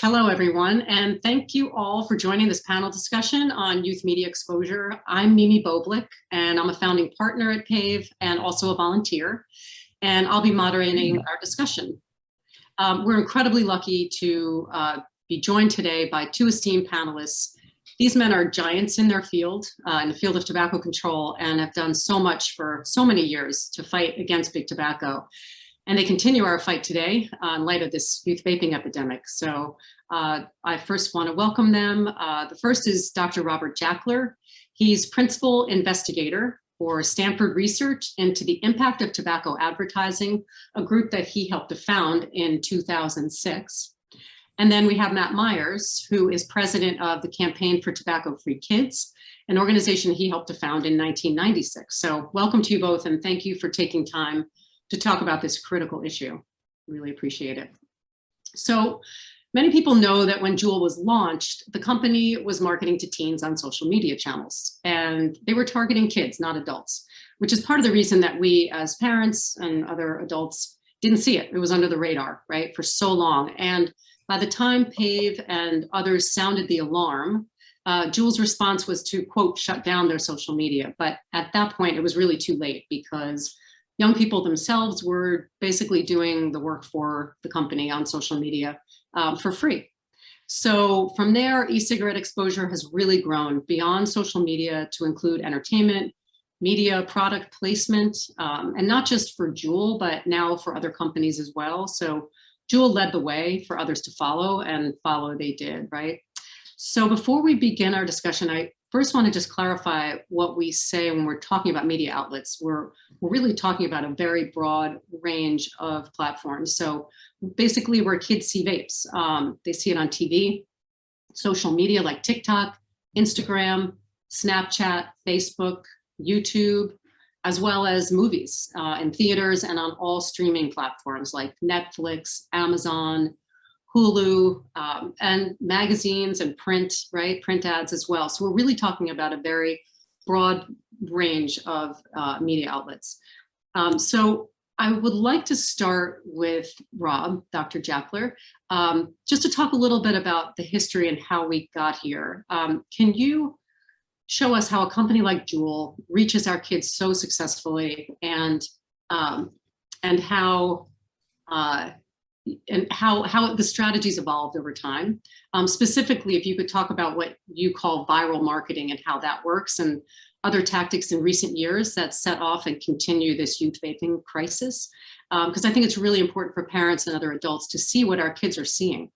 Hello, everyone, and thank you all for joining this panel discussion on youth media exposure. I'm Mimi Boblik, and I'm a founding partner at PAVE and also a volunteer, and I'll be moderating our discussion. We're incredibly lucky to be joined today by two esteemed panelists. These men are giants in their field, in the field of tobacco control, and have done so much for so many years to fight against big tobacco. And they continue our fight today in light of this youth vaping epidemic. So I first want to welcome them. The first is Dr. Robert Jackler. He's principal investigator for Stanford Research into the impact of tobacco advertising, a group that he helped to found in 2006. And then we have Matt Myers, who is president of the Campaign for Tobacco-Free Kids, an organization he helped to found in 1996. So welcome to you both, and thank you for taking time to talk about this critical issue. Really appreciate it. So many people know that when Juul was launched, the company was marketing to teens on social media channels, and they were targeting kids, not adults, which is part of the reason that we as parents and other adults didn't see it. It was under the radar, right, for so long. And by the time PAVE and others sounded the alarm, Juul's response was to, quote, shut down their social media. But at that point, it was really too late because young people themselves were basically doing the work for the company on social media for free. So from there, e-cigarette exposure has really grown beyond social media to include entertainment, media, product placement, and not just for Juul, but now for other companies as well. So Juul led the way for others to follow, and follow they did, right? So before we begin our discussion, I first want to just clarify what we say when we're talking about media outlets. We're really talking about a very broad range of platforms. So basically where kids see vapes, they see it on TV, social media like TikTok, Instagram, Snapchat, Facebook, YouTube, as well as movies in theaters and on all streaming platforms like Netflix, Amazon, Hulu, and magazines and print, right? Print ads as well. So we're really talking about a very broad range of media outlets. So I would like to start with Rob, Dr. Jackler, just to talk a little bit about the history and how we got here. Can you show us how a company like Juul reaches our kids so successfully, and how the strategies evolved over time. Specifically, if you could talk about what you call viral marketing and how that works, and other tactics in recent years that set off and continue this youth vaping crisis. Because I think it's really important for parents and other adults to see what our kids are seeing.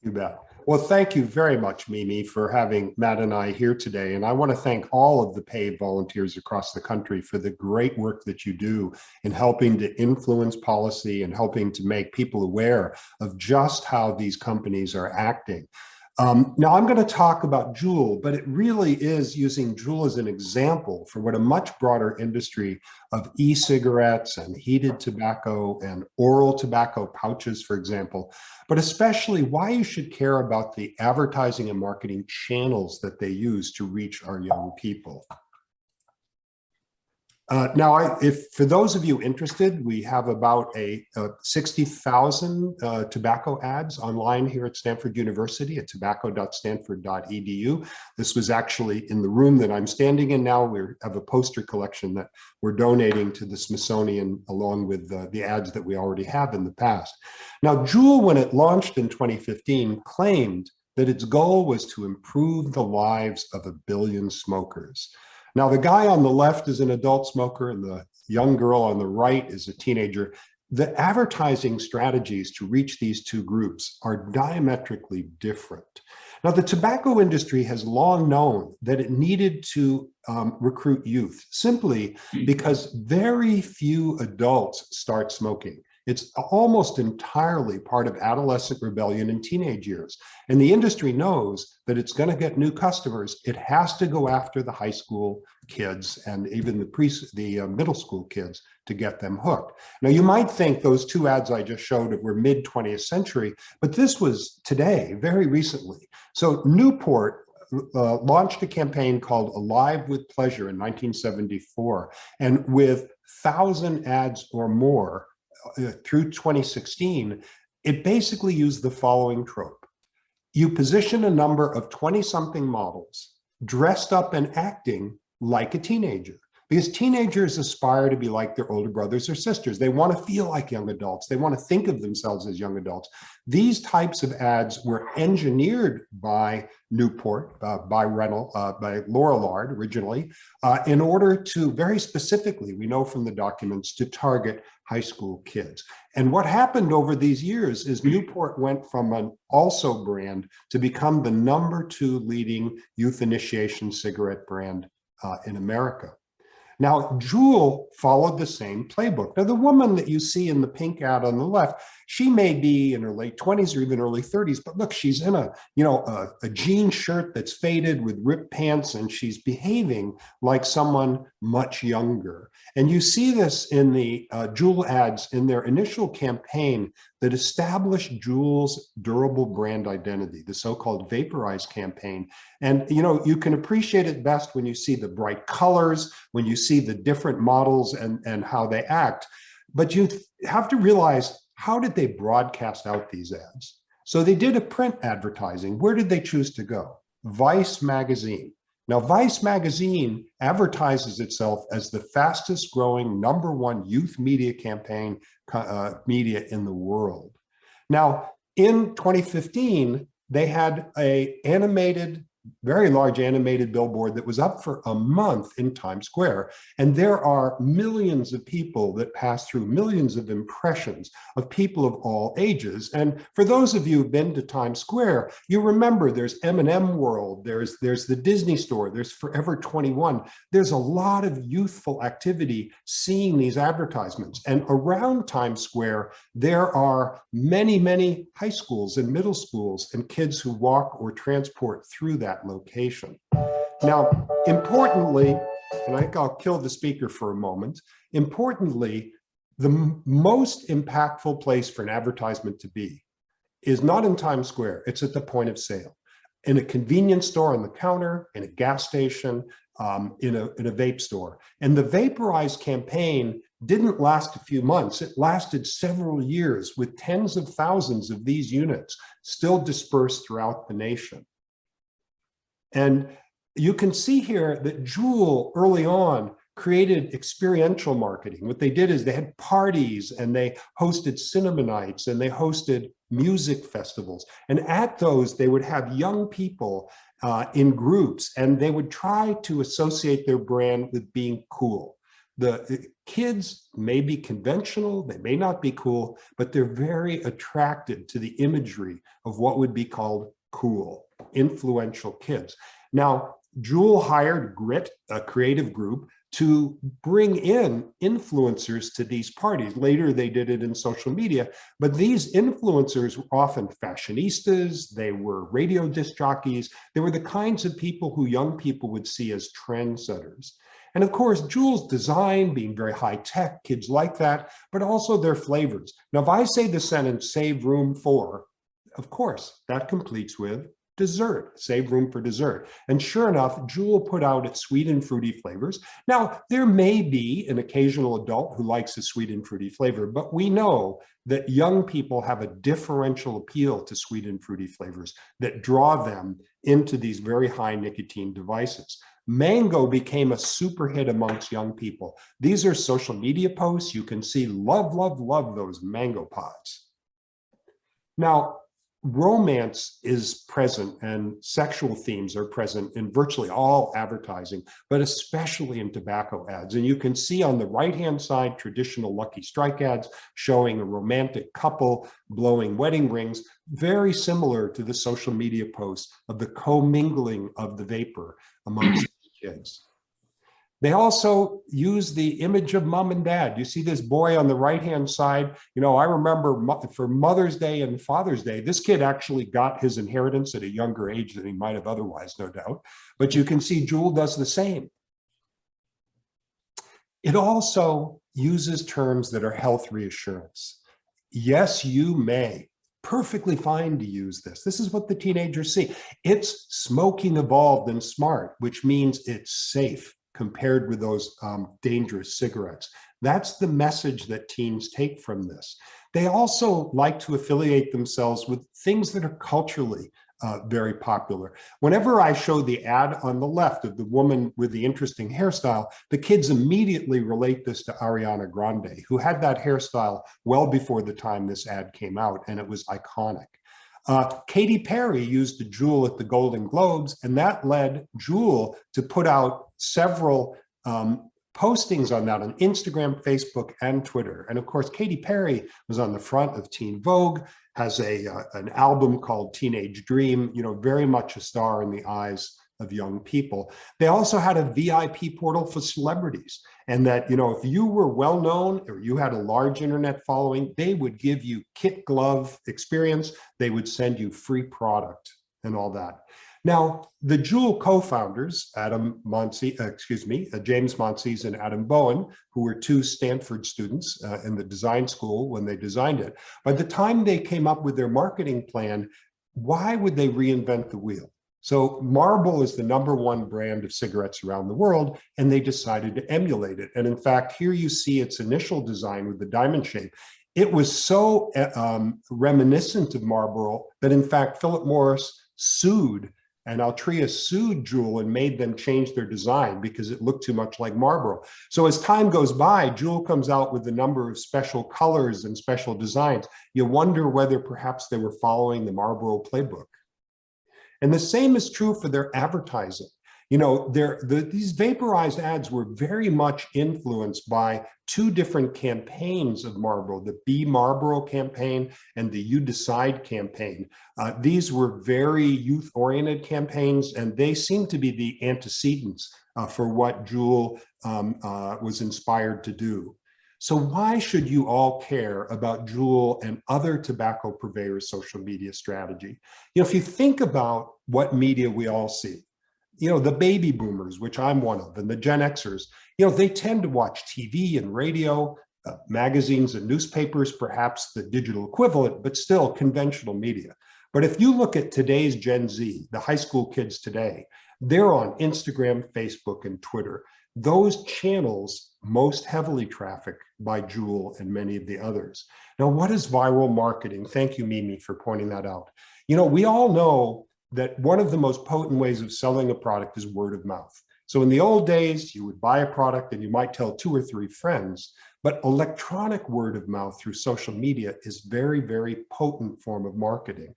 You bet. Well, thank you very much, Mimi, for having Matt and I here today. And I want to thank all of the PAVE volunteers across the country for the great work that you do in helping to influence policy and helping to make people aware of just how these companies are acting. Now, I'm going to talk about Juul, but it really is using Juul as an example for what a much broader industry of e-cigarettes and heated tobacco and oral tobacco pouches, for example, but especially why you should care about the advertising and marketing channels that they use to reach our young people. Now, for those of you interested, we have about 60,000 tobacco ads online here at Stanford University at tobacco.stanford.edu. This was actually in the room that I'm standing in now. We have a poster collection that we're donating to the Smithsonian along with the ads that we already have in the past. Now, Juul, when it launched in 2015, claimed that its goal was to improve the lives of 1 billion smokers. Now, the guy on the left is an adult smoker and the young girl on the right is a teenager. The advertising strategies to reach these two groups are diametrically different. Now, the tobacco industry has long known that it needed to recruit youth simply because very few adults start smoking. It's almost entirely part of adolescent rebellion in teenage years. And the industry knows that it's going to get new customers. It has to go after the high school kids and even the middle school kids to get them hooked. Now, you might think those two ads I just showed were mid-20th century, but this was today, very recently. So Newport launched a campaign called Alive with Pleasure in 1974. And with 1,000 ads or more, through 2016, It basically used the following trope. You position a number of 20-something models dressed up and acting like a teenager, because teenagers aspire to be like their older brothers or sisters. They want to feel like young adults. They want to think of themselves as young adults. These types of ads were engineered by Newport, by Lorillard originally, in order to very specifically, we know from the documents, to target high school kids. And what happened over these years is Newport went from an also brand to become the #2 leading youth initiation cigarette brand in America. Now, Juul followed the same playbook. Now, the woman that you see in the pink ad on the left, she may be in her late 20s or even early 30s, but look, she's in a jean shirt that's faded with ripped pants, and she's behaving like someone much younger. And you see this in the Juul ads in their initial campaign that established Juul's durable brand identity, the so-called Vaporize campaign. And you can appreciate it best when you see the bright colors, when you see the different models and how they act. But you have to realize, how did they broadcast out these ads? So they did a print advertising. Where did they choose to go? Vice magazine. Now, Vice magazine advertises itself as the fastest growing #1 youth media campaign media in the world. Now, in 2015, they had very large animated billboard that was up for a month in Times Square. And there are millions of people that pass through, millions of impressions of people of all ages. And for those of you who've been to Times Square, you remember there's M&M World, there's the Disney store, there's Forever 21. There's a lot of youthful activity seeing these advertisements. And around Times Square, there are many, many high schools and middle schools and kids who walk or transport through that location. Now, importantly, and I think I'll kill the speaker for a moment, importantly, the most impactful place for an advertisement to be is not in Times Square, it's at the point of sale, in a convenience store on the counter, in a gas station, in a vape store. And the Vaporize campaign didn't last a few months, it lasted several years with tens of thousands of these units still dispersed throughout the nation. And you can see here that Juul early on created experiential marketing. What they did is they had parties and they hosted cinema nights and they hosted music festivals. And at those, they would have young people in groups, and they would try to associate their brand with being cool. The kids may be conventional, they may not be cool, but they're very attracted to the imagery of what would be called cool, influential kids. Now, Juul hired Grit, a creative group, to bring in influencers to these parties. Later, they did it in social media, but these influencers were often fashionistas, they were radio disc jockeys, they were the kinds of people who young people would see as trendsetters. And of course, Juul's design being very high tech, kids like that, but also their flavors. Now, if I say the sentence, save room for, of course, that completes with dessert, save room for dessert. And sure enough, Juul put out its sweet and fruity flavors. Now, there may be an occasional adult who likes a sweet and fruity flavor, but we know that young people have a differential appeal to sweet and fruity flavors that draw them into these very high nicotine devices. Mango became a super hit amongst young people. These are social media posts. You can see love, love, love those mango pods. Now, romance is present and sexual themes are present in virtually all advertising, but especially in tobacco ads. And you can see on the right-hand side, traditional Lucky Strike ads showing a romantic couple blowing wedding rings, very similar to the social media posts of the commingling of the vapor amongst kids. They also use the image of mom and dad. You see this boy on the right-hand side. You know, I remember for Mother's Day and Father's Day, this kid actually got his inheritance at a younger age than he might have otherwise, no doubt. But you can see Juul does the same. It also uses terms that are health reassurance. Yes, you may. Perfectly fine to use this. This is what the teenagers see. It's smoking evolved and smart, which means it's safe compared with those dangerous cigarettes. That's the message that teens take from this. They also like to affiliate themselves with things that are culturally very popular. Whenever I show the ad on the left of the woman with the interesting hairstyle, the kids immediately relate this to Ariana Grande, who had that hairstyle well before the time this ad came out, and it was iconic. Katy Perry used a Juul at the Golden Globes, and that led Juul to put out several postings on that on Instagram, Facebook, and Twitter. And of course, Katy Perry was on the front of Teen Vogue, has an album called Teenage Dream, very much a star in the eyes of young people. They also had a VIP portal for celebrities. And that, if you were well known or you had a large internet following, they would give you kit glove experience. They would send you free product and all that. Now, the Juul co-founders, James Monsies and Adam Bowen, who were two Stanford students in the design school when they designed it, by the time they came up with their marketing plan, why would they reinvent the wheel? So Marlboro is the #1 brand of cigarettes around the world, and they decided to emulate it. And in fact, here you see its initial design with the diamond shape. It was so reminiscent of Marlboro that in fact, Philip Morris sued, and Altria sued Juul and made them change their design because it looked too much like Marlboro. So as time goes by, Juul comes out with a number of special colors and special designs. You wonder whether perhaps they were following the Marlboro playbook. And the same is true for their advertising. These vaporized ads were very much influenced by two different campaigns of Marlboro, the Be Marlboro campaign and the You Decide campaign. These were very youth-oriented campaigns, and they seem to be the antecedents for what Juul was inspired to do. So why should you all care about Juul and other tobacco purveyors' social media strategy? If you think about what media we all see, the baby boomers, which I'm one of, and the Gen Xers, they tend to watch TV and radio, magazines and newspapers, perhaps the digital equivalent, but still conventional media. But if you look at today's Gen Z, the high school kids today, they're on Instagram, Facebook, and Twitter. Those channels most heavily trafficked by Juul and many of the others. Now, what is viral marketing? Thank you, Mimi, for pointing that out. We all know that one of the most potent ways of selling a product is word of mouth. So in the old days, you would buy a product and you might tell 2 or 3 friends, but electronic word of mouth through social media is very, very potent form of marketing.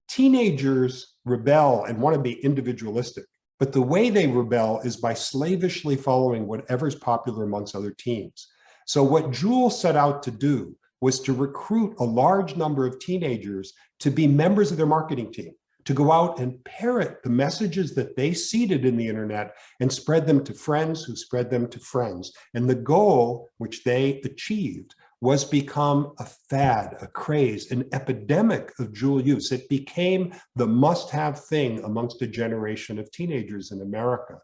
Teenagers rebel and want to be individualistic, but the way they rebel is by slavishly following whatever's popular amongst other teens. So what Juul set out to do was to recruit a large number of teenagers to be members of their marketing team, to go out and parrot the messages that they seeded in the internet and spread them to friends who spread them to friends. And the goal, which they achieved, was become a fad, a craze, an epidemic of Juul use. It became the must-have thing amongst a generation of teenagers in America.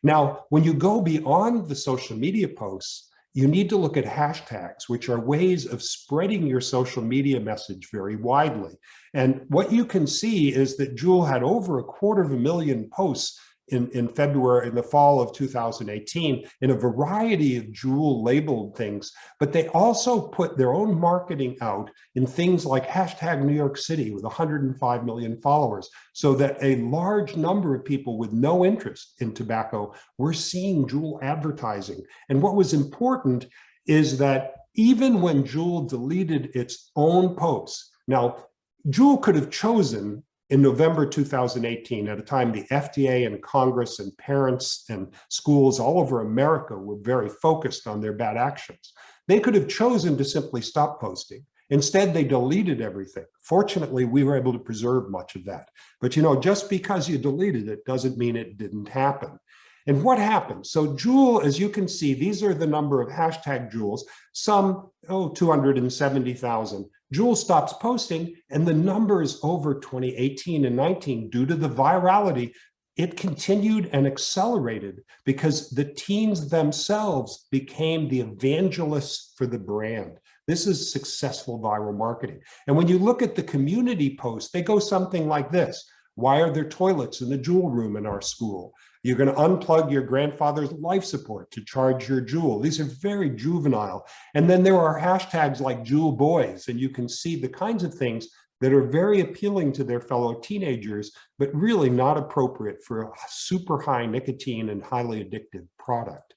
Now, when you go beyond the social media posts, you need to look at hashtags, which are ways of spreading your social media message very widely. And what you can see is that Juul had over 250,000 posts in February, in the fall of 2018, in a variety of Juul labeled things, but they also put their own marketing out in things like hashtag New York City with 105 million followers, so that a large number of people with no interest in tobacco were seeing Juul advertising. And what was important is that even when Juul deleted its own posts, now Juul could have chosen in November 2018, at a time the FDA and Congress and parents and schools all over America were very focused on their bad actions, they could have chosen to simply stop posting. Instead, they deleted everything. Fortunately, we were able to preserve much of that. But just because you deleted it doesn't mean it didn't happen. And what happened? So Juul, as you can see, these are the number of hashtag Juuls, some, 270,000. Juul stops posting, and the numbers over 2018 and 19, due to the virality, it continued and accelerated because the teens themselves became the evangelists for the brand. This is successful viral marketing. And when you look at the community posts, they go something like this. Why are there toilets in the Juul room in our school? You're going to unplug your grandfather's life support to charge your Juul. These are very juvenile. And then there are hashtags like Juul Boys, and you can see the kinds of things that are very appealing to their fellow teenagers, but really not appropriate for a super high nicotine and highly addictive product.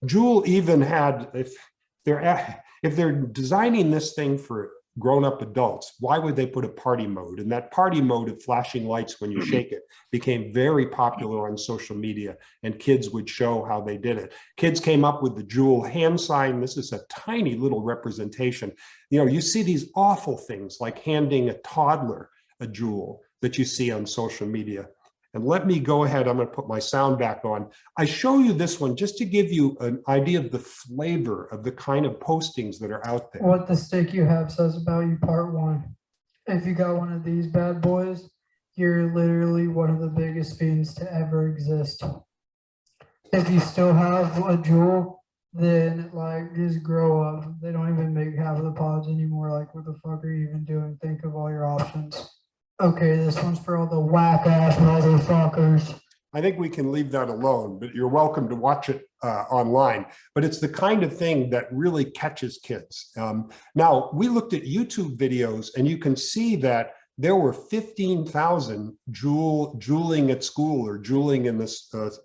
Juul even had, if they're designing this thing for grown-up adults, why would they put a party mode? And that party mode of flashing lights when you shake it became very popular on social media, and kids would show how they did it. Kids came up with the Juul hand sign. This is a tiny little representation. You know, you see these awful things like handing a toddler a Juul that you see on social media. And let me go ahead, I'm going to put my sound back on. I show you this one just to give you an idea of the flavor of the kind of postings that are out there. What the stick you have says about you, part 1. If you got one of these bad boys, you're literally one of the biggest fiends to ever exist. If you still have a Juul, then like just grow up. They don't even make half of the pods anymore. Like, what the fuck are you even doing? Think of all your options. Okay, this one's for all the whack-ass motherfuckers. I think we can leave that alone, but you're welcome to watch it online. But it's the kind of thing that really catches kids. Now, we looked at YouTube videos, and you can see that there were 15,000 Juuling at school or Juuling in the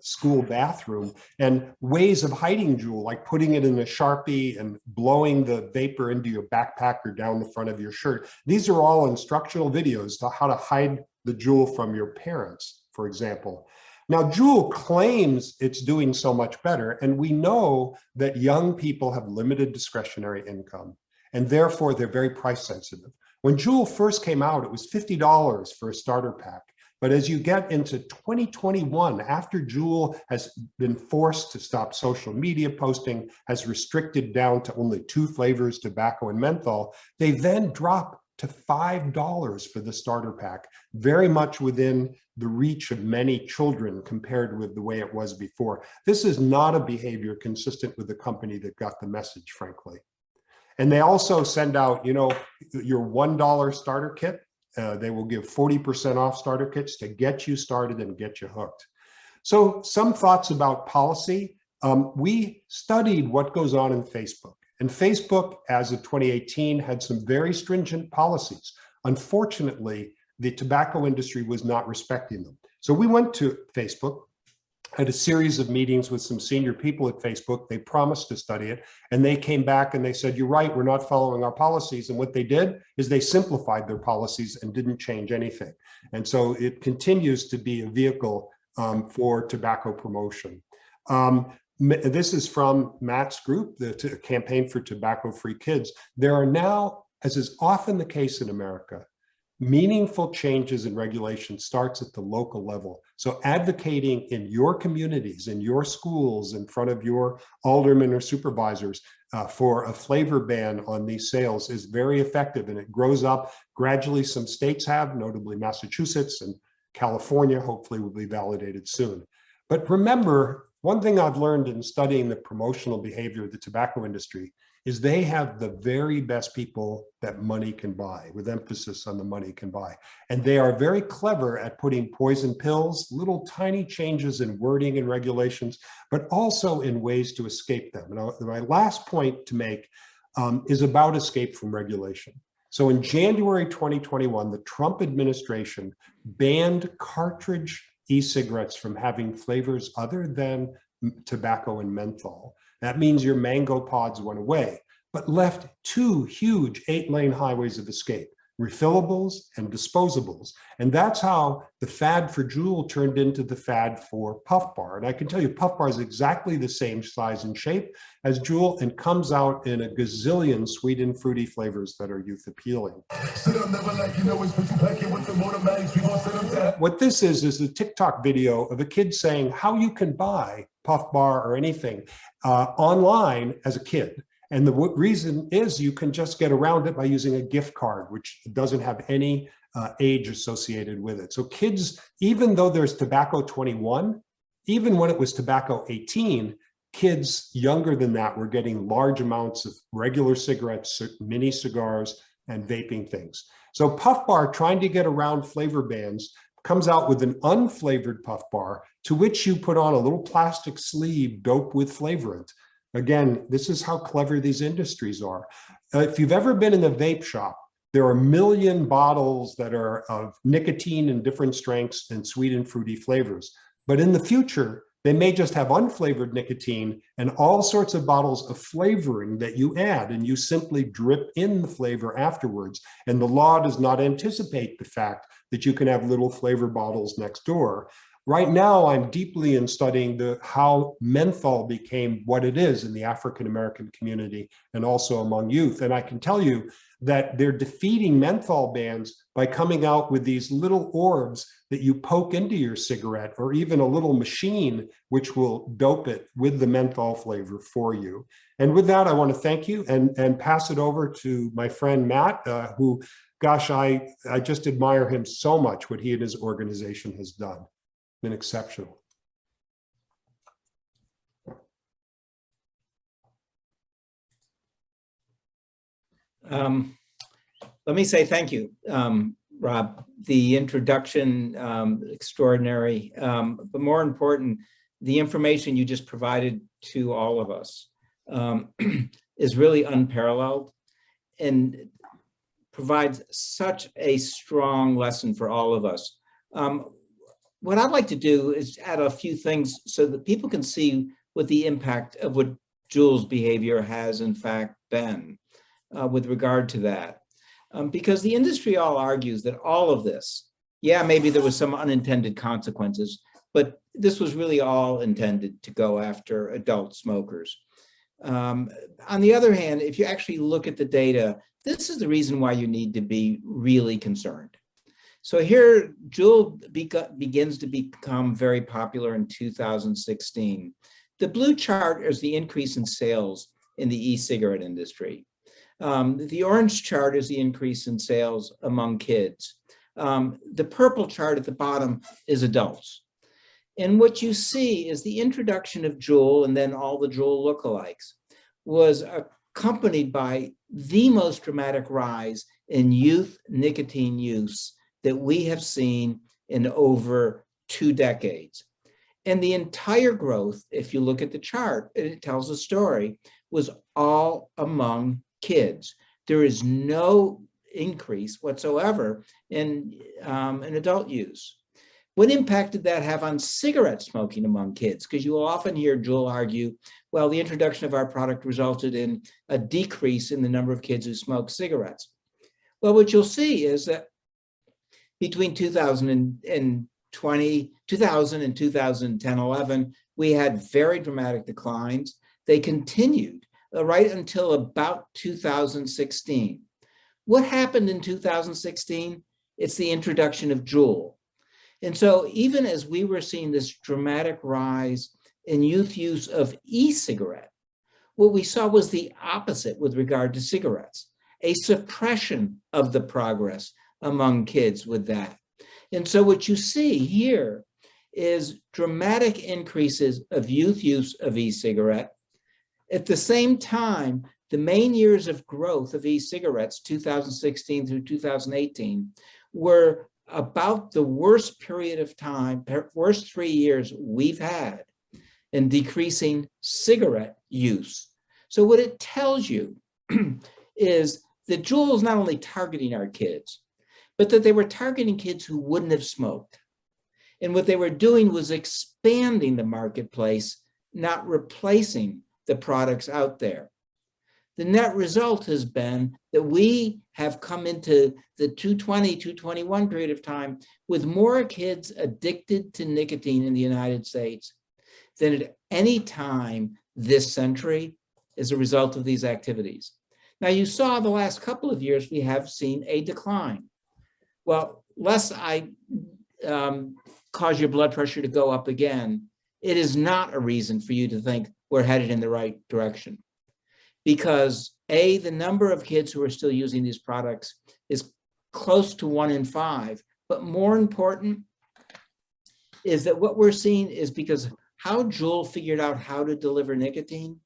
school bathroom, and ways of hiding Juul, like putting it in a Sharpie and blowing the vapor into your backpack or down the front of your shirt. These are all instructional videos to how to hide the Juul from your parents, for example. Now, Juul claims it's doing so much better, and we know that young people have limited discretionary income, and therefore they're very price sensitive. When Juul first came out, it was $50 for a starter pack. But as you get into 2021, after Juul has been forced to stop social media posting, has restricted down to only 2 flavors, tobacco and menthol, they then drop to $5 for the starter pack, very much within the reach of many children compared with the way it was before. This is not a behavior consistent with the company that got the message, frankly. And they also send out, you know, your $1 starter kit. They will give 40% off starter kits to get you started and get you hooked. So some thoughts about policy. We studied what goes on in Facebook. And Facebook, as of 2018, had some very stringent policies. Unfortunately, the tobacco industry was not respecting them. So we went to Facebook, had a series of meetings with some senior people at Facebook. They promised to study it, and they came back and they said, you're right, we're not following our policies. And what they did is they simplified their policies and didn't change anything. And so it continues to be a vehicle for tobacco promotion. This is from Matt's group, the Campaign for Tobacco-Free Kids. There are now, as is often the case in America, meaningful changes in regulation starts at the local level. So advocating in your communities, in your schools, in front of your aldermen or supervisors for a flavor ban on these sales is very effective, and it grows up gradually. Some states have, notably Massachusetts, and California hopefully will be validated soon. But remember, one thing I've learned in studying the promotional behavior of the tobacco industry is they have the very best people that money can buy, with emphasis on the money can buy. And they are very clever at putting poison pills, little tiny changes in wording and regulations, but also in ways to escape them. And my last point to make is about escape from regulation. So in January 2021, the Trump administration banned cartridge e-cigarettes from having flavors other than tobacco and menthol. That means your mango pods went away, but left 2 huge 8-lane highways of escape, refillables and disposables. And that's how the fad for Juul turned into the fad for Puff Bar. And I can tell you, Puff Bar is exactly the same size and shape as Juul and comes out in a gazillion sweet and fruity flavors that are youth appealing. What this is a TikTok video of a kid saying how you can buy Puff Bar or anything online as a kid. And the reason is you can just get around it by using a gift card, which doesn't have any age associated with it. So kids, even though there's tobacco 21, even when it was tobacco 18, kids younger than that were getting large amounts of regular cigarettes, mini cigars, and vaping things. So Puff Bar, trying to get around flavor bans, comes out with an unflavored puff bar to which you put on a little plastic sleeve doped with flavorant. Again, this is how clever these industries are. If you've ever been in a vape shop, there are a million bottles that are of nicotine in different strengths and sweet and fruity flavors. But in the future, they may just have unflavored nicotine and all sorts of bottles of flavoring that you add, and you simply drip in the flavor afterwards. And the law does not anticipate the fact that you can have little flavor bottles next door. Right now, I'm deeply in studying how menthol became what it is in the African-American community and also among youth. And I can tell you that they're defeating menthol bans by coming out with these little orbs that you poke into your cigarette, or even a little machine which will dope it with the menthol flavor for you. And with that, I want to thank you and pass it over to my friend Matt, who, gosh, I just admire him so much, what he and his organization has done. Been exceptional. Let me say thank you, Rob. The introduction, extraordinary, but more important, the information you just provided to all of us is really unparalleled and provides such a strong lesson for all of us. What I'd like to do is add a few things so that people can see what the impact of what Juul's behavior has in fact been with regard to that. Because the industry all argues that all of this, yeah, maybe there was some unintended consequences, but this was really all intended to go after adult smokers. On the other hand, if you actually look at the data, this is the reason why you need to be really concerned. So here, Juul begins to become very popular in 2016. The blue chart is the increase in sales in the e-cigarette industry. The orange chart is the increase in sales among kids. The purple chart at the bottom is adults. And what you see is the introduction of Juul and then all the Juul lookalikes was accompanied by the most dramatic rise in youth nicotine use that we have seen in over 2 decades. And the entire growth, if you look at the chart, it tells a story, was all among kids. There is no increase whatsoever in adult use. What impact did that have on cigarette smoking among kids? Because you will often hear Juul argue, well, the introduction of our product resulted in a decrease in the number of kids who smoke cigarettes. Well, what you'll see is that between 2000 and 2010-11, we had very dramatic declines. They continued right until about 2016. What happened in 2016? It's the introduction of Juul. And so even as we were seeing this dramatic rise in youth use of e-cigarette, what we saw was the opposite with regard to cigarettes, a suppression of the progress among kids with that. And so what you see here is dramatic increases of youth use of e-cigarette. At the same time, the main years of growth of e-cigarettes, 2016 through 2018, were about the worst period of time, worst 3 years we've had in decreasing cigarette use. So what it tells you is that Juul is not only targeting our kids, but that they were targeting kids who wouldn't have smoked. And what they were doing was expanding the marketplace, not replacing the products out there. The net result has been that we have come into the 2020-2021 period of time with more kids addicted to nicotine in the United States than at any time this century as a result of these activities. Now, you saw the last couple of years, we have seen a decline. Well, lest I cause your blood pressure to go up again, it is not a reason for you to think we're headed in the right direction. Because A, the number of kids who are still using these products is close to 1 in 5. But more important is that what we're seeing is because how Juul figured out how to deliver nicotine,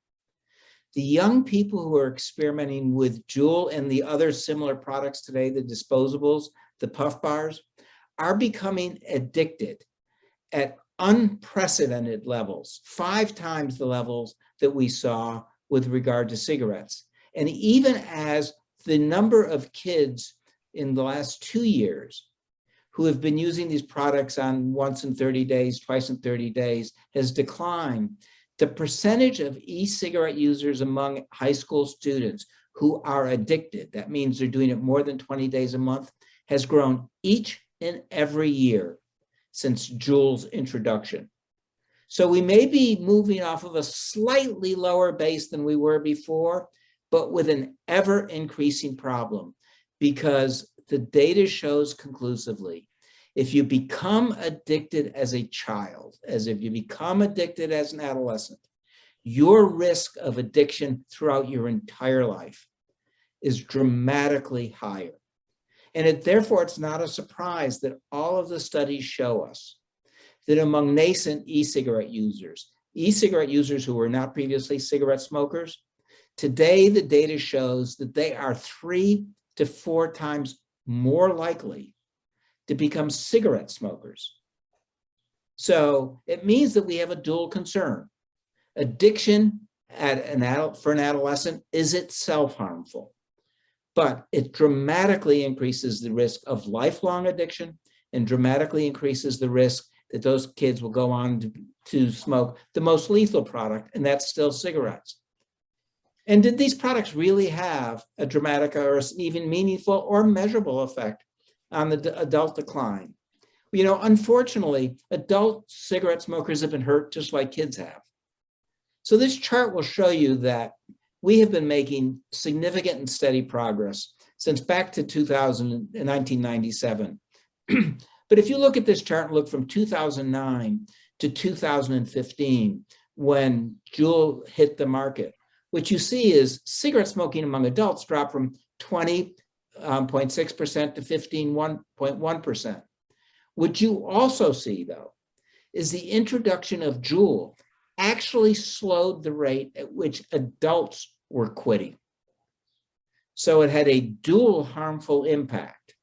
the young people who are experimenting with Juul and the other similar products today, the disposables, the puff bars, are becoming addicted at unprecedented levels, 5 times the levels that we saw with regard to cigarettes. And even as the number of kids in the last 2 years who have been using these products on once in 30 days, twice in 30 days has declined, the percentage of e-cigarette users among high school students who are addicted, that means they're doing it more than 20 days a month, has grown each and every year since Juul's introduction. So we may be moving off of a slightly lower base than we were before, but with an ever increasing problem, because the data shows conclusively, if you become addicted as a child, as if you become addicted as an adolescent, your risk of addiction throughout your entire life is dramatically higher. And therefore, it's not a surprise that all of the studies show us that among nascent e-cigarette users who were not previously cigarette smokers, today the data shows that they are 3 to 4 times more likely to become cigarette smokers. So it means that we have a dual concern. Addiction for an adolescent is itself harmful, but it dramatically increases the risk of lifelong addiction and dramatically increases the risk that those kids will go on to smoke the most lethal product, and that's still cigarettes. And did these products really have a dramatic or even meaningful or measurable effect on the adult decline? You know, unfortunately, adult cigarette smokers have been hurt just like kids have. So this chart will show you that we have been making significant and steady progress since back to 1997. But if you look at this chart and look from 2009 to 2015, when Juul hit the market, what you see is cigarette smoking among adults dropped from 20.6% to 15.1%. What you also see, though, is the introduction of Juul actually slowed the rate at which adults were quitting. So it had a dual harmful impact.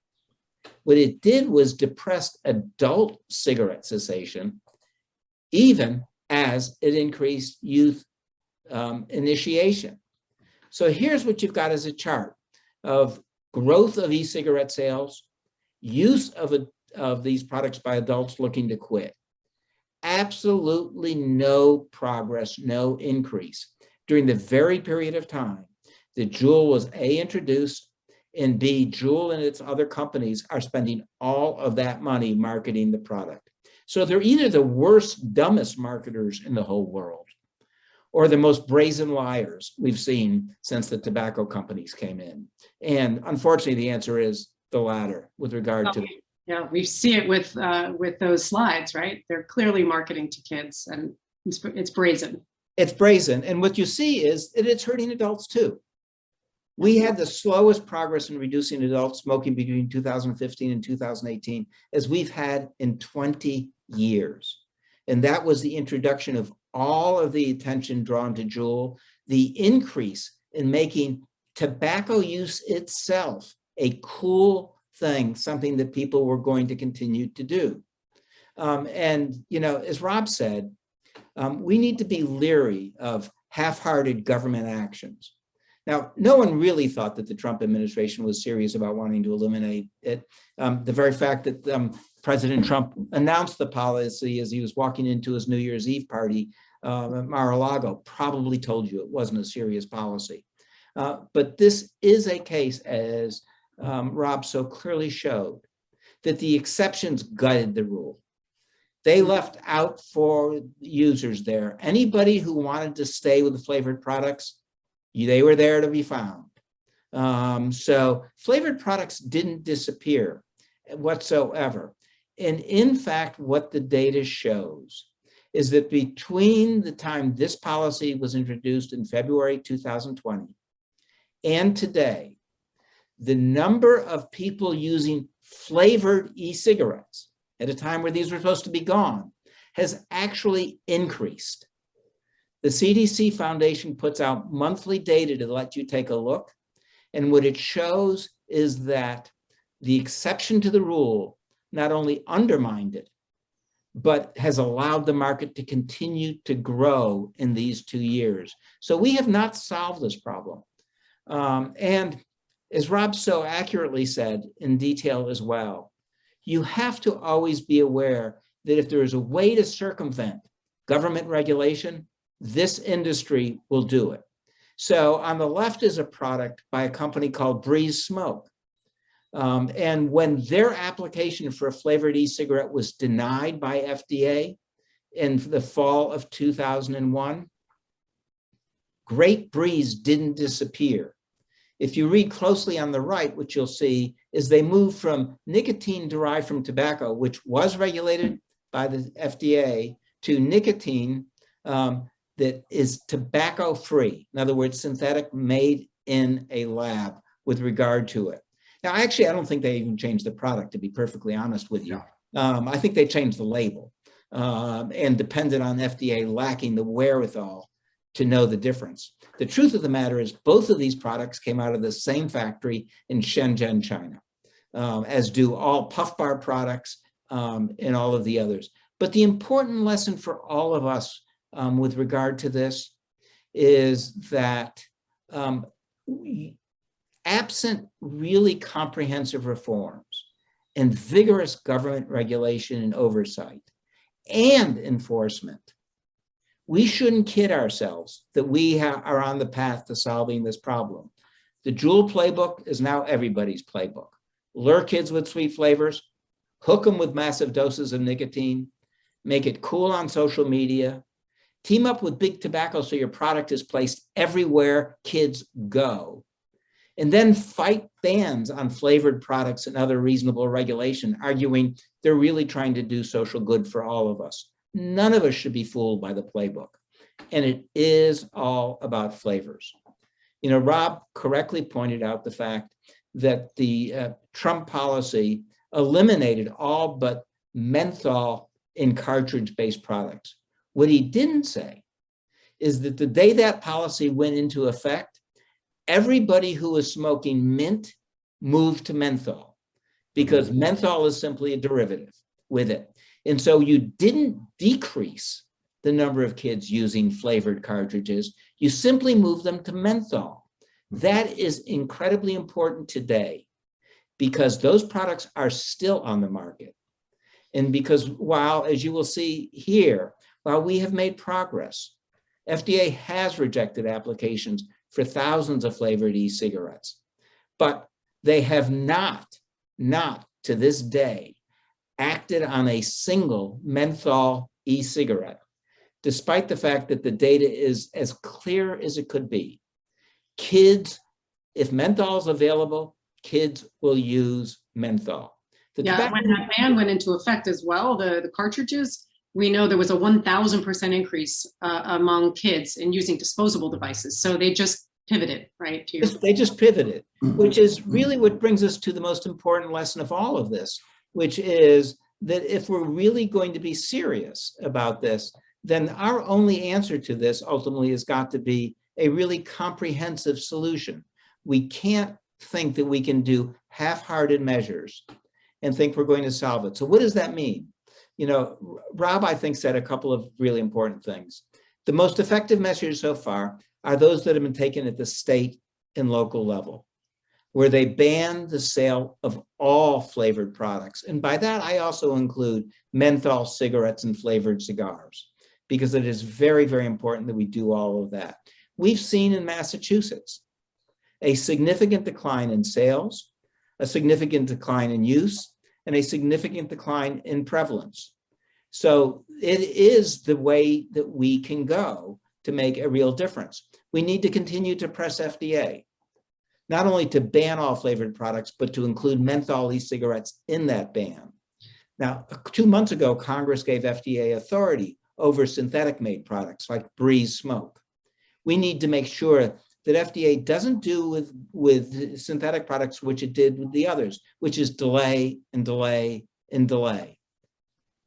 What it did was depressed adult cigarette cessation, even as it increased youth initiation. So here's what you've got as a chart of growth of e-cigarette sales, use of these products by adults looking to quit. Absolutely no progress, no increase during the very period of time that Juul was A, introduced, and B, Juul and its other companies are spending all of that money marketing the product. So they're either the worst, dumbest marketers in the whole world, or the most brazen liars we've seen since the tobacco companies came in. And unfortunately, the answer is the latter with regard to. Yeah, we see it with those slides, right? They're clearly marketing to kids, and it's brazen. It's brazen. And what you see is that it's hurting adults too. We had the slowest progress in reducing adult smoking between 2015 and 2018 as we've had in 20 years. And that was the introduction of all of the attention drawn to Juul, the increase in making tobacco use itself a cool thing, something that people were going to continue to do. And, you know, as Rob said, we need to be leery of half-hearted government actions. Now, no one really thought that the Trump administration was serious about wanting to eliminate it. The very fact that President Trump announced the policy as he was walking into his New Year's Eve party at Mar-a-Lago probably told you it wasn't a serious policy. But this is a case, as Rob so clearly showed, that the exceptions gutted the rule. They left out for users there. Anybody who wanted to stay with the flavored products, they were there to be found. So flavored products didn't disappear whatsoever. And in fact, what the data shows is that between the time this policy was introduced in February 2020 and today, the number of people using flavored e-cigarettes at a time where these were supposed to be gone has actually increased. The CDC Foundation puts out monthly data to let you take a look. And what it shows is that the exception to the rule not only undermined it, but has allowed the market to continue to grow in these 2 years. So we have not solved this problem. And as Rob so accurately said in detail as well, you have to always be aware that if there is a way to circumvent government regulation, this industry will do it. So on the left is a product by a company called Breeze Smoke. And when their application for a flavored e-cigarette was denied by FDA in the fall of 2001, Great Breeze didn't disappear. If you read closely on the right, what you'll see is they moved from nicotine derived from tobacco, which was regulated by the FDA, to nicotine that is tobacco-free. In other words, synthetic, made in a lab with regard to it. Now, actually, I don't think they even changed the product, to be perfectly honest with you. I think they changed the label and depended on FDA lacking the wherewithal to know the difference. The truth of the matter is both of these products came out of the same factory in Shenzhen, China, as do all Puff Bar products and all of the others. But the important lesson for all of us with regard to this is that absent really comprehensive reforms and vigorous government regulation and oversight and enforcement, we shouldn't kid ourselves that we are on the path to solving this problem. The Juul playbook is now everybody's playbook. Lure kids with sweet flavors, hook them with massive doses of nicotine, make it cool on social media, team up with big tobacco so your product is placed everywhere kids go, and then fight bans on flavored products and other reasonable regulation, arguing they're really trying to do social good for all of us. None of us should be fooled by the playbook. And it is all about flavors. You know, Rob correctly pointed out the fact that the Trump policy eliminated all but menthol in cartridge-based products. What he didn't say is that the day that policy went into effect, everybody who was smoking mint moved to menthol because menthol is simply a derivative with it. And so you didn't decrease the number of kids using flavored cartridges, you simply move them to menthol. That is incredibly important today because those products are still on the market. And because while, as you will see here, while we have made progress, FDA has rejected applications for thousands of flavored e-cigarettes, but they have not to this day, acted on a single menthol e-cigarette, despite the fact that the data is as clear as it could be. Kids, if menthol is available, kids will use menthol. When that ban went into effect as well, the cartridges, we know there was a 1,000% increase among kids in using disposable devices. So they just pivoted, right? They just pivoted, which is really what brings us to the most important lesson of all of this, which is that if we're really going to be serious about this, then our only answer to this ultimately has got to be a really comprehensive solution. We can't think that we can do half-hearted measures and think we're going to solve it. So what does that mean? You know, Rob, I think, said a couple of really important things. The most effective measures so far are those that have been taken at the state and local level, where they ban the sale of all flavored products. And by that, I also include menthol cigarettes and flavored cigars, because it is very, very important that we do all of that. We've seen in Massachusetts a significant decline in sales, a significant decline in use, and a significant decline in prevalence. So it is the way that we can go to make a real difference. We need to continue to press FDA, not only to ban all flavored products, but to include menthol e-cigarettes in that ban. Now, 2 months ago, Congress gave FDA authority over synthetic made products like Breeze Smoke. We need to make sure that FDA doesn't do with synthetic products, which it did with the others, which is delay and delay and delay.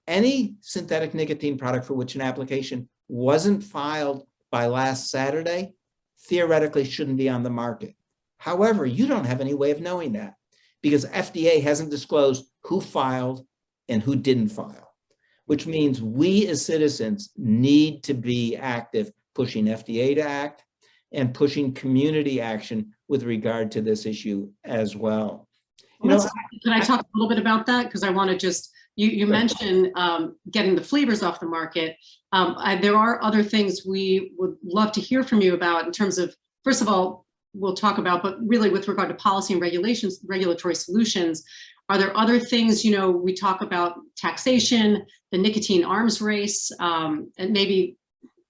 Any synthetic nicotine product for which an application wasn't filed by last Saturday, theoretically shouldn't be on the market. However, you don't have any way of knowing that because FDA hasn't disclosed who filed and who didn't file, which means we as citizens need to be active, pushing FDA to act and pushing community action with regard to this issue as well. You know, can I talk a little bit about that? Because I want to just, you mentioned getting the flavors off the market. There are other things we would love to hear from you about in terms of, first of all, we'll talk about, but really with regard to policy and regulations, regulatory solutions, are there other things, you know, we talk about taxation, the nicotine arms race, and maybe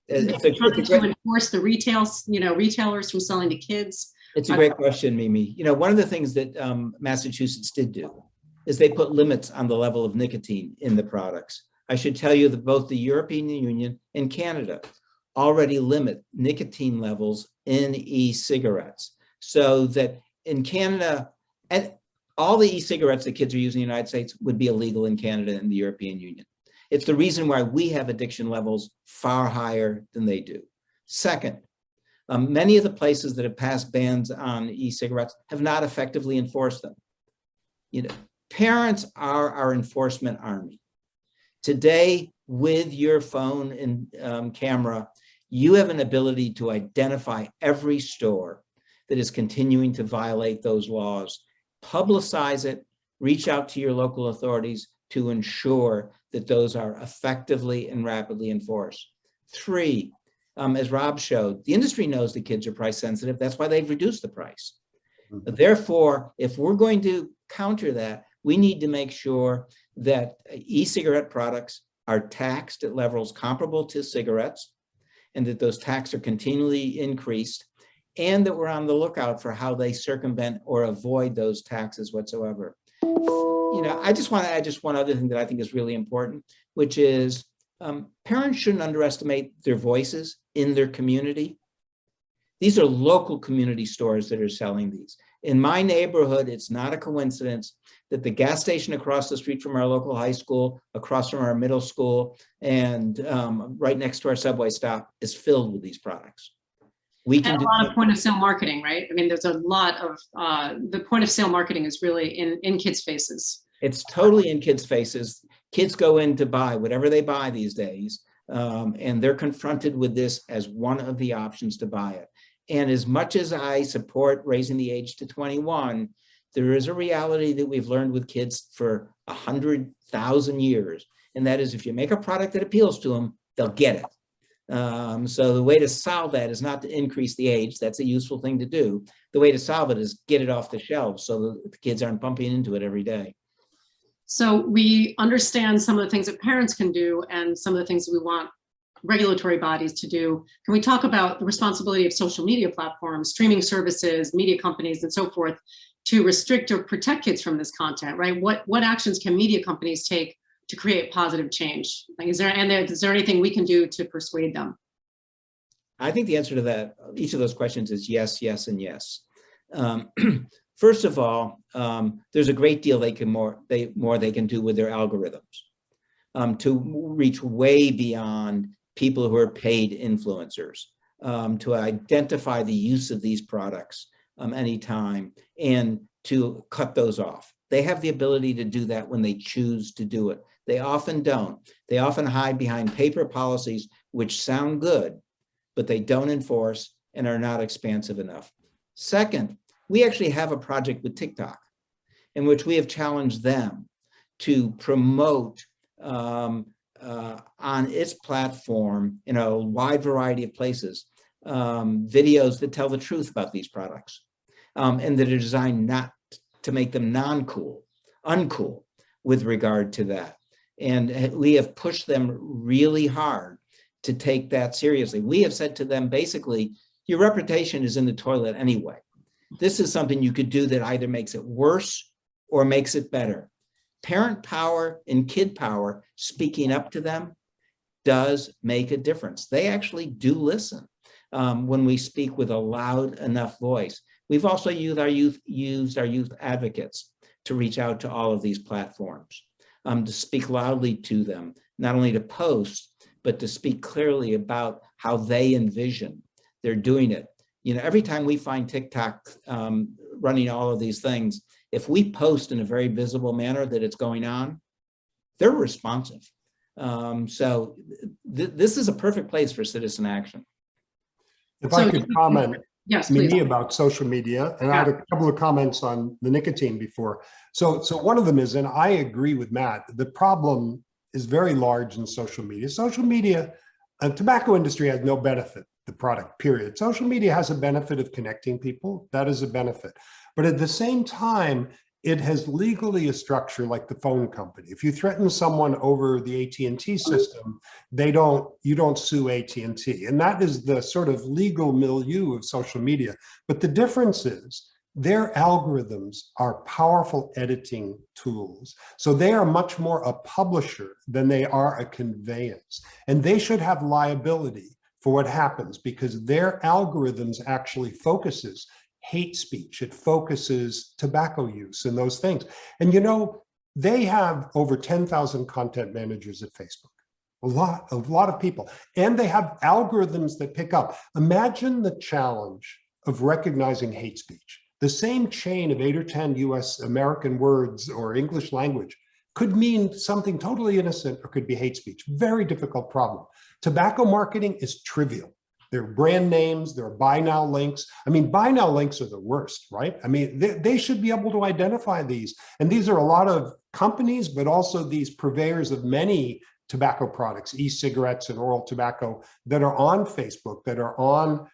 trying to enforce the retailers from selling to kids? It's a great question, Mimi. You know, one of the things that Massachusetts did do is they put limits on the level of nicotine in the products. I should tell you that both the European Union and Canada already limit nicotine levels in e-cigarettes, so that in Canada, and all the e-cigarettes that kids are using in the United States would be illegal in Canada and the European Union. It's the reason why we have addiction levels far higher than they do. Second, many of the places that have passed bans on e-cigarettes have not effectively enforced them. You know, parents are our enforcement army. Today, with your phone and camera, you have an ability to identify every store that is continuing to violate those laws, publicize it, reach out to your local authorities to ensure that those are effectively and rapidly enforced. Three, as Rob showed, the industry knows the kids are price sensitive. That's why they've reduced the price. Mm-hmm. Therefore, if we're going to counter that, we need to make sure that e-cigarette products are taxed at levels comparable to cigarettes, and that those taxes are continually increased, and that we're on the lookout for how they circumvent or avoid those taxes whatsoever. You know, I just want to add just one other thing that I think is really important, which is parents shouldn't underestimate their voices in their community. These are local community stores that are selling these. In my neighborhood, it's not a coincidence that the gas station across the street from our local high school, across from our middle school, and right next to our subway stop is filled with these products. We can do a lot of point of sale marketing, right? I mean, there's a lot of, the point of sale marketing is really in kids' faces. It's totally in kids' faces. Kids go in to buy whatever they buy these days, and they're confronted with this as one of the options to buy it. And as much as I support raising the age to 21, there is a reality that we've learned with kids for 100,000 years. And that is, if you make a product that appeals to them, they'll get it. So the way to solve that is not to increase the age. That's a useful thing to do. The way to solve it is get it off the shelves so that the kids aren't bumping into it every day. So we understand some of the things that parents can do and some of the things that we want regulatory bodies to do. Can we talk about the responsibility of social media platforms, streaming services, media companies, and so forth to restrict or protect kids from this content, right? What actions can media companies take to create positive change? Like, is there anything we can do to persuade them? I think the answer to that, each of those questions is yes, yes, and yes. First of all, there's a great deal they can do with their algorithms to reach way beyond people who are paid influencers, to identify the use of these products anytime and to cut those off. They have the ability to do that when they choose to do it. They often don't. They often hide behind paper policies which sound good, but they don't enforce and are not expansive enough. Second, we actually have a project with TikTok in which we have challenged them to promote on its platform in a wide variety of places, videos that tell the truth about these products and that are designed not to make them uncool with regard to that. And we have pushed them really hard to take that seriously. We have said to them, basically, your reputation is in the toilet anyway. This is something you could do that either makes it worse or makes it better. Parent power and kid power, speaking up to them, does make a difference. They actually do listen when we speak with a loud enough voice. We've also used our youth advocates to reach out to all of these platforms, to speak loudly to them, not only to post, but to speak clearly about how they envision they're doing it. You know, every time we find TikTok running all of these things, if we post in a very visible manner that it's going on, they're responsive. So this is a perfect place for citizen action. If I could comment, Yes, please. Mimi, about social media, and I had a couple of comments on the nicotine before. So one of them is, and I agree with Matt, the problem is very large in social media. Social media, tobacco industry has no benefit, the product, period. Social media has a benefit of connecting people. That is a benefit. But at the same time, it has legally a structure like the phone company. If you threaten someone over the AT&T system, you don't sue AT&T. And that is the sort of legal milieu of social media. But the difference is their algorithms are powerful editing tools. So they are much more a publisher than they are a conveyance. And they should have liability for what happens because their algorithms actually focuses hate speech. It focuses tobacco use and those things. And you know, they have over 10,000 content managers at Facebook, a lot of people. And they have algorithms that pick up. Imagine the challenge of recognizing hate speech. The same chain of 8 or 10 US American words or English language could mean something totally innocent or could be hate speech. Very difficult problem. Tobacco marketing is trivial. There are brand names, there are buy now links. I mean, buy now links are the worst, right? I mean, they should be able to identify these. And these are a lot of companies, but also these purveyors of many tobacco products, e-cigarettes and oral tobacco that are on Facebook, that are on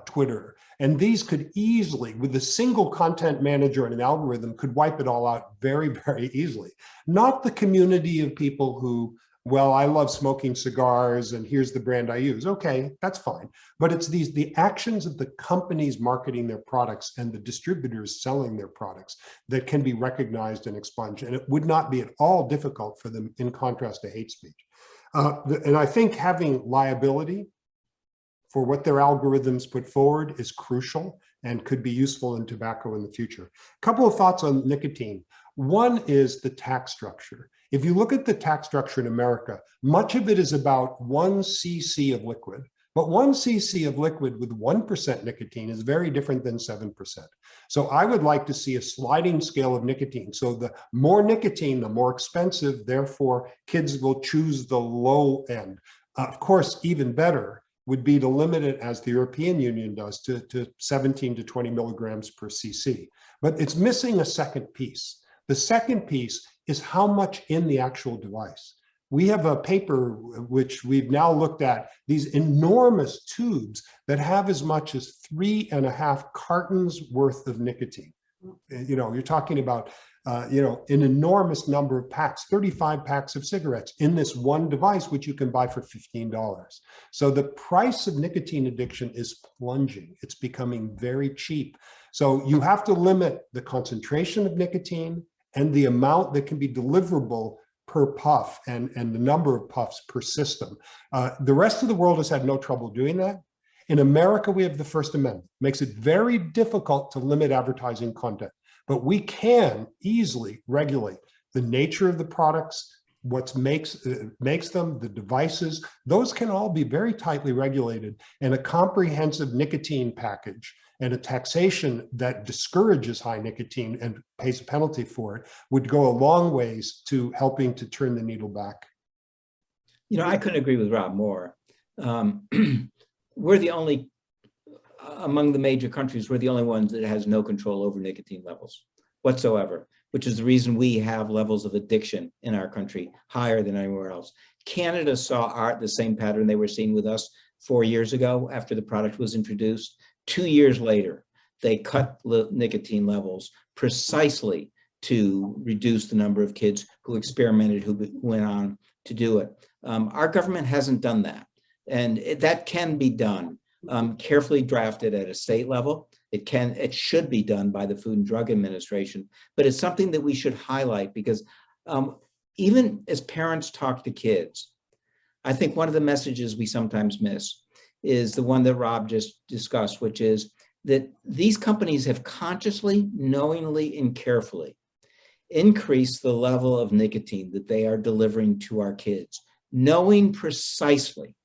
Twitter. And these could easily, with a single content manager and an algorithm, could wipe it all out very, very easily. Not the community of people who, well, I love smoking cigars and here's the brand I use. Okay, that's fine. But it's the actions of the companies marketing their products and the distributors selling their products that can be recognized and expunged. And it would not be at all difficult for them in contrast to hate speech. And I think having liability for what their algorithms put forward is crucial and could be useful in tobacco in the future. A couple of thoughts on nicotine. One is the tax structure. If you look at the tax structure in America, much of it is about 1 cc of liquid, but 1 cc of liquid with 1% nicotine is very different than 7%. So I would like to see a sliding scale of nicotine. So the more nicotine, the more expensive, therefore kids will choose the low end. Of course, even better would be to limit it, as the European Union does, to 17 to 20 milligrams per cc. But it's missing a second piece. The second piece is how much in the actual device. We have a paper which we've now looked at, these enormous tubes that have as much as 3.5 cartons worth of nicotine. You know, you're talking about, you know, an enormous number of packs, 35 packs of cigarettes in this one device, which you can buy for $15. So the price of nicotine addiction is plunging. It's becoming very cheap. So you have to limit the concentration of nicotine and the amount that can be deliverable per puff and the number of puffs per system. The rest of the world has had no trouble doing that. In America, we have the First Amendment. It makes it very difficult to limit advertising content, but we can easily regulate the nature of the products, what makes them, the devices. Those can all be very tightly regulated, and a comprehensive nicotine package and a taxation that discourages high nicotine and pays a penalty for it would go a long ways to helping to turn the needle back. You know, I couldn't agree with Rob more. We're the only, among the major countries, we're the only ones that has no control over nicotine levels whatsoever, which is the reason we have levels of addiction in our country higher than anywhere else. Canada saw the same pattern they were seeing with us 4 years ago after the product was introduced. 2 years later, they cut nicotine levels precisely to reduce the number of kids who experimented, who went on to do it. Our government hasn't done that, and that can be done, carefully drafted at a state level. It should be done by the Food and Drug Administration, but it's something that we should highlight because even as parents talk to kids, I think one of the messages we sometimes miss is the one that Rob just discussed, which is that these companies have consciously, knowingly, and carefully increased the level of nicotine that they are delivering to our kids, knowing precisely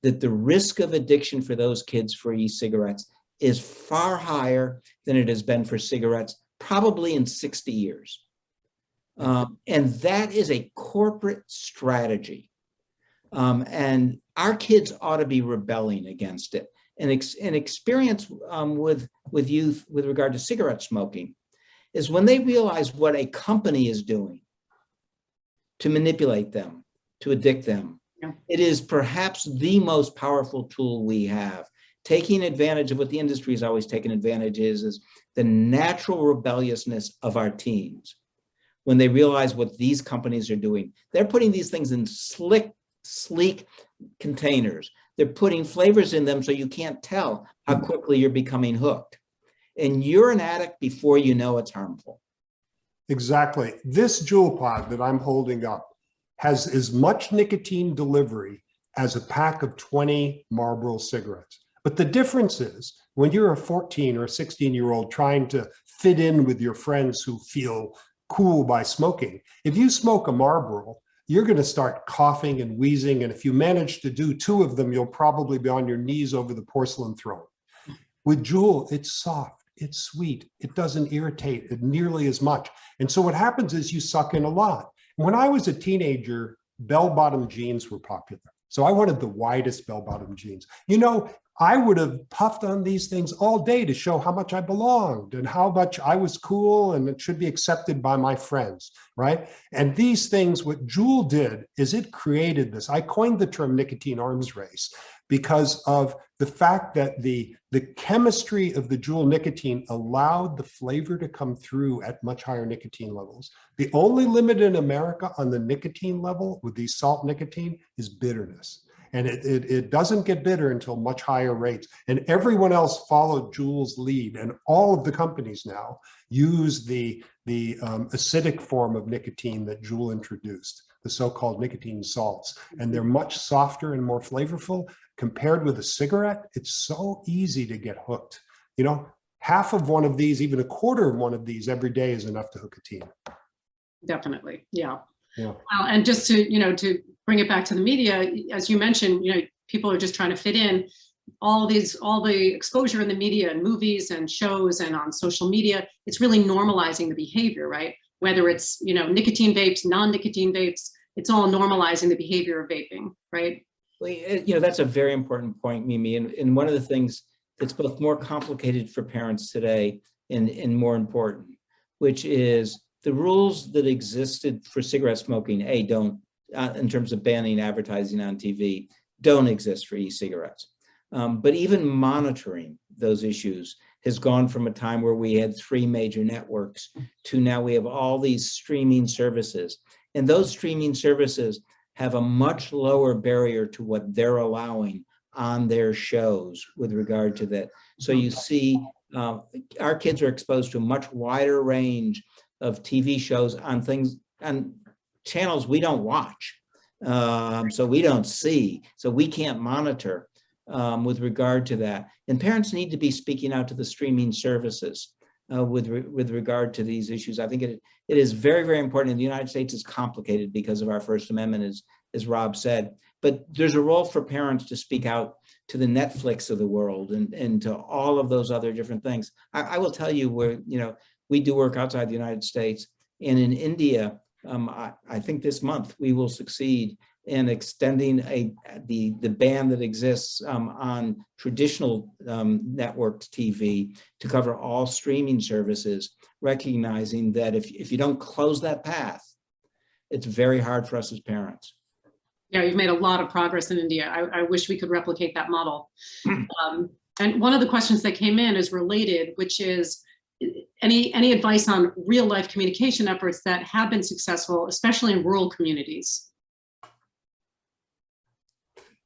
that the risk of addiction for those kids for e-cigarettes is far higher than it has been for cigarettes, probably in 60 years. And that is a corporate strategy. And our kids ought to be rebelling against it. And experience with youth with regard to cigarette smoking is when they realize what a company is doing to manipulate them, to addict them. Yeah. It is perhaps the most powerful tool we have. Taking advantage of what the industry has always taken advantage is the natural rebelliousness of our teens. When they realize what these companies are doing, they're putting these things in slick, sleek containers. They're putting flavors in them so you can't tell how quickly you're becoming hooked. And you're an addict before you know it's harmful. Exactly. This Juul pod that I'm holding up has as much nicotine delivery as a pack of 20 Marlboro cigarettes. But the difference is when you're a 14 or a 16-year-old trying to fit in with your friends who feel cool by smoking, if you smoke a Marlboro, you're going to start coughing and wheezing. And if you manage to do 2 of them, you'll probably be on your knees over the porcelain throne. With Juul, it's soft, it's sweet, it doesn't irritate it nearly as much. And so what happens is you suck in a lot. When I was a teenager, bell-bottom jeans were popular. So I wanted the widest bell-bottom jeans. You know, I would have puffed on these things all day to show how much I belonged and how much I was cool and it should be accepted by my friends, right? And these things, what Juul did is it created this. I coined the term nicotine arms race because of the fact that the chemistry of the Juul nicotine allowed the flavor to come through at much higher nicotine levels. The only limit in America on the nicotine level with these salt nicotine is bitterness. And it doesn't get bitter until much higher rates. And everyone else followed Juul's lead. And all of the companies now use the acidic form of nicotine that Juul introduced, the so-called nicotine salts. And they're much softer and more flavorful. Compared with a cigarette, it's so easy to get hooked. You know, half of one of these, even a quarter of one of these every day is enough to hook a teen. Definitely, yeah. Yeah. And just to, to bring it back to the media, as you mentioned, people are just trying to fit in. All the exposure in the media and movies and shows and on social media, it's really normalizing the behavior, right? Whether it's, nicotine vapes, non-nicotine vapes, it's all normalizing the behavior of vaping, right? Well, that's a very important point, Mimi. And one of the things that's both more complicated for parents today and more important, which is the rules that existed for cigarette smoking, don't, in terms of banning advertising on TV, don't exist for e-cigarettes. But even monitoring those issues has gone from a time where we had 3 major networks to now we have all these streaming services. And those streaming services have a much lower barrier to what they're allowing on their shows with regard to that. So you see, our kids are exposed to a much wider range of TV shows on channels we don't watch, so we don't see, so we can't monitor with regard to that. And parents need to be speaking out to the streaming services with regard to these issues. I think it is very, very important. In the United States, it's complicated because of our First Amendment, as Rob said. But there's a role for parents to speak out to the Netflix of the world and to all of those other different things. I will tell you where, we do work outside the United States, and in India, I think this month we will succeed in extending the ban that exists on traditional networked TV to cover all streaming services, recognizing that if you don't close that path, it's very hard for us as parents. Yeah, you've made a lot of progress in India. I wish we could replicate that model. And one of the questions that came in is related, which is any advice on real life communication efforts that have been successful, especially in rural communities?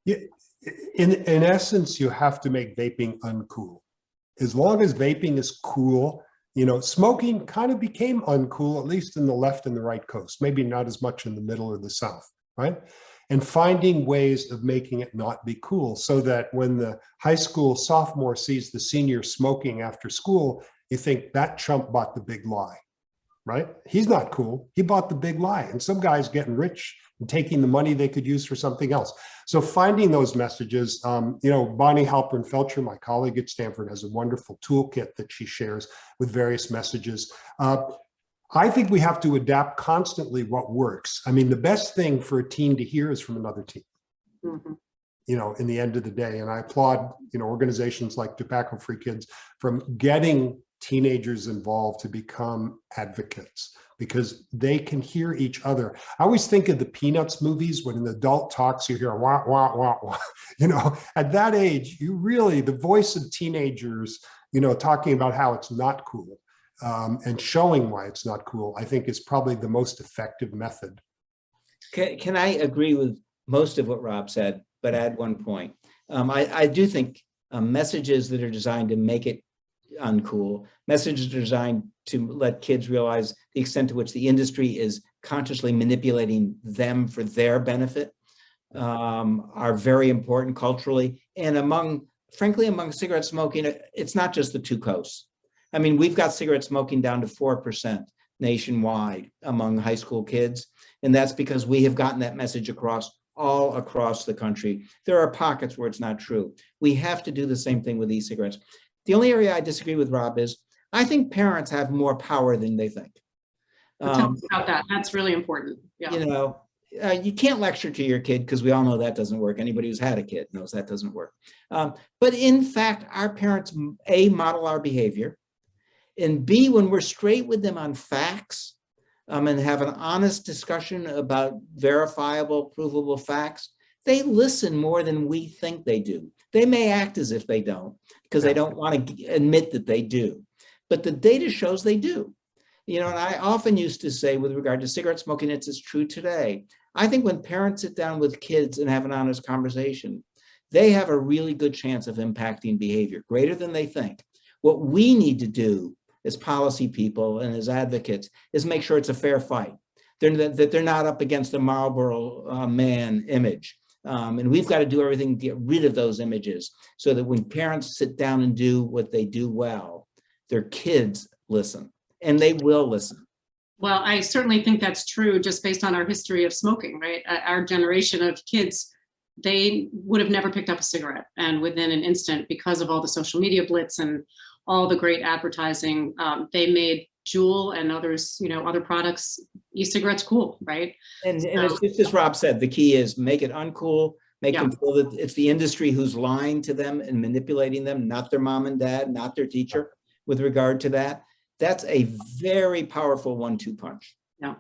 Yeah, in essence, you have to make vaping uncool. As long as vaping is cool, smoking kind of became uncool, at least in the left and the right coast, maybe not as much in the middle or the south, right? And finding ways of making it not be cool so that when the high school sophomore sees the senior smoking after school, you think that chump bought the big lie, right? He's not cool. He bought the big lie. And some guy's getting rich and taking the money they could use for something else. So finding those messages, Bonnie Halpern-Felcher, my colleague at Stanford, has a wonderful toolkit that she shares with various messages. I think we have to adapt constantly what works. I mean, the best thing for a teen to hear is from another teen. Mhm. You know, in the end of the day. And I applaud, you know, organizations like Tobacco Free Kids from getting teenagers involved to become advocates because they can hear each other. I always think of the Peanuts movies when an adult talks, you hear wah, wah, wah, wah. You know, at that age, you really, the voice of teenagers, you know, talking about how it's not cool and showing why it's not cool, I think is probably the most effective method. Can I agree with most of what Rob said, but add one point? I do think messages that are designed to make it uncool, messages designed to let kids realize the extent to which the industry is consciously manipulating them for their benefit are very important culturally. And frankly, among cigarette smoking, it's not just the two coasts. I mean, we've got cigarette smoking down to 4% nationwide among high school kids. And that's because we have gotten that message all across the country. There are pockets where it's not true. We have to do the same thing with e-cigarettes. The only area I disagree with Rob is I think parents have more power than they think. Tell us about that. That's really important. Yeah. You know, you can't lecture to your kid because we all know that doesn't work. Anybody who's had a kid knows that doesn't work. But in fact, our parents, A, model our behavior, and B, when we're straight with them on facts and have an honest discussion about verifiable, provable facts, they listen more than we think they do. They may act as if they don't because they don't want to admit that they do. But the data shows they do. You know, and I often used to say with regard to cigarette smoking, it's as true today. I think when parents sit down with kids and have an honest conversation, they have a really good chance of impacting behavior, greater than they think. What we need to do as policy people and as advocates is make sure it's a fair fight, that they're not up against the Marlboro man image. And we've got to do everything to get rid of those images so that when parents sit down and do what they do well, their kids listen, and they will listen. Well, I certainly think that's true just based on our history of smoking, right? Our generation of kids, they would have never picked up a cigarette. And within an instant, because of all the social media blitz and all the great advertising, they made Juul and others, you know, other products, e-cigarettes cool, right? And it's just as Rob said, the key is make it uncool, make them feel that it's the industry who's lying to them and manipulating them, not their mom and dad, not their teacher with regard to that. That's a very powerful 1-2 punch. Yeah.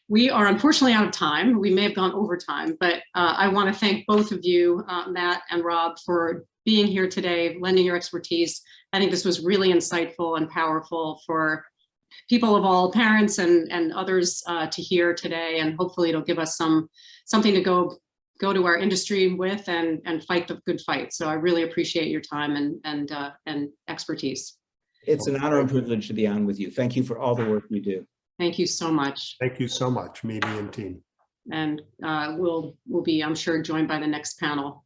We are unfortunately out of time. We may have gone over time, but I want to thank both of you, Matt and Rob, for being here today, lending your expertise. I think this was really insightful and powerful for people of all parents and others to hear today. And hopefully it'll give us something to go to our industry with and fight the good fight. So I really appreciate your time and expertise. It's an honor and privilege to be on with you. Thank you for all the work you do. Thank you so much. Thank you so much, Mimi and team. And we'll be, I'm sure, joined by the next panel.